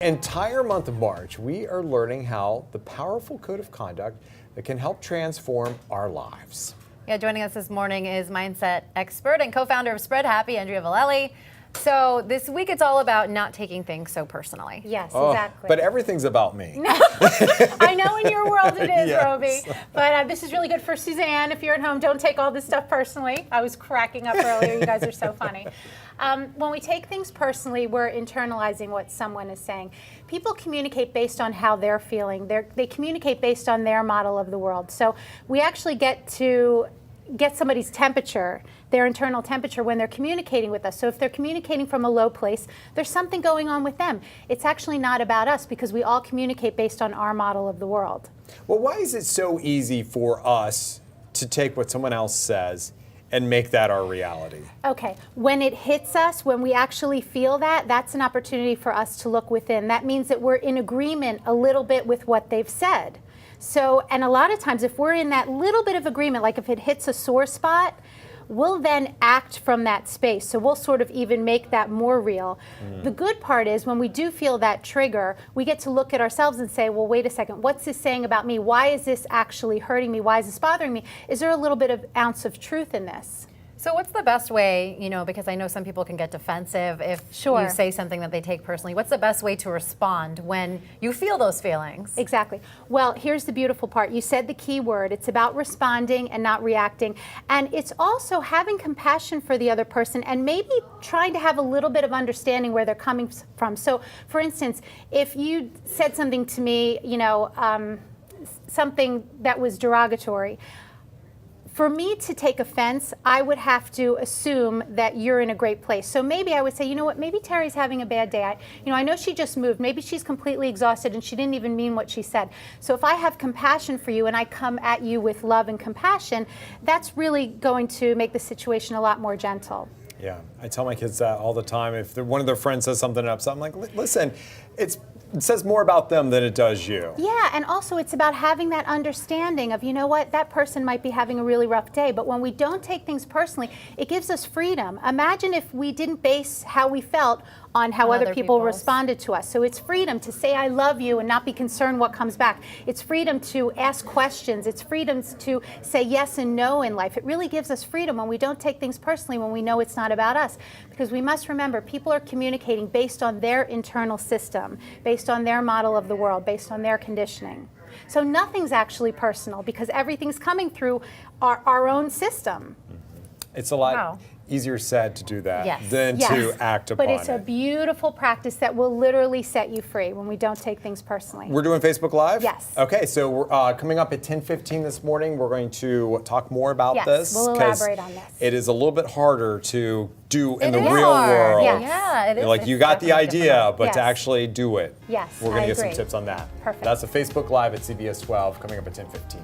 Entire month of March, we are learning how the powerful code of conduct that can help transform our lives. Yeah, joining us this morning is mindset expert and co-founder of Spread Happy, Andrea Vallely. So this week it's all about not taking things so personally. Yes, exactly. But everything's about me. I know in your world it is, Yes. Roby. But this is really good for Suzanne. If you're at home, don't take all this stuff personally. I was cracking up earlier. You guys are so funny. When we take things personally, we're internalizing what someone is saying. People communicate based on how they're feeling. They communicate based on their model of the world. So we actually get to get somebody's temperature, their internal temperature, when they're communicating with us. So if they're communicating from a low place, there's something going on with them. It's actually not about us because we all communicate based on our model of the world. Well, why is it so easy for us to take what someone else says and make that our reality? Okay, when it hits us, when we actually feel that, that's an opportunity for us to look within. That means that we're in agreement a little bit with what they've said. So, and a lot of times if we're in that little bit of agreement, like if it hits a sore spot, we'll then act from that space. So we'll sort of even make that more real. The good part is when we do feel that trigger, we get to look at ourselves and say, well, wait a second, what's this saying about me? Why is this actually hurting me? Why is this bothering me? Is there a little bit of ounce of truth in this? So what's the best way, because I know some people can get defensive if you say something that they take personally. What's the best way to respond when you feel those feelings? Exactly. Well, here's the beautiful part. You said the key word. It's about responding and not reacting. And it's also having compassion for the other person and maybe trying to have a little bit of understanding where they're coming from. So, for instance, if you said something to me, something that was derogatory, for me to take offense, I would have to assume that you're in a great place. So maybe I would say, you know what, maybe Terry's having a bad day. I know she just moved. Maybe she's completely exhausted and she didn't even mean what she said. So if I have compassion for you and I come at you with love and compassion, that's really going to make the situation a lot more gentle. Yeah, I tell my kids that all the time. If one of their friends says something upset, I'm like, listen, it says more about them than it does you. Yeah, and also it's about having that understanding of, you know what, that person might be having a really rough day, but when we don't take things personally, it gives us freedom. Imagine if we didn't base how we felt on how other people responded to us. So it's freedom to say I love you and not be concerned what comes back. It's freedom to ask questions. It's freedom to say yes and no in life. It really gives us freedom when we don't take things personally, when we know it's not about us. Because we must remember, people are communicating based on their internal system, based on their model of the world, based on their conditioning. So nothing's actually personal because everything's coming through our own system. It's a lot easier said to do that than to act upon it. But it's a beautiful practice that will literally set you free when we don't take things personally. We're doing Facebook Live? Yes. Okay, so we're coming up at 10:15 this morning. We're going to talk more about this. Yes, we'll elaborate on this. It is a little bit harder to do in the real hard. world. Yeah, it is. Like you got the idea, but to actually do it. Yes, We're going to get some agree. tips on that. Perfect. That's a Facebook Live at CBS 12 coming up at 10:15.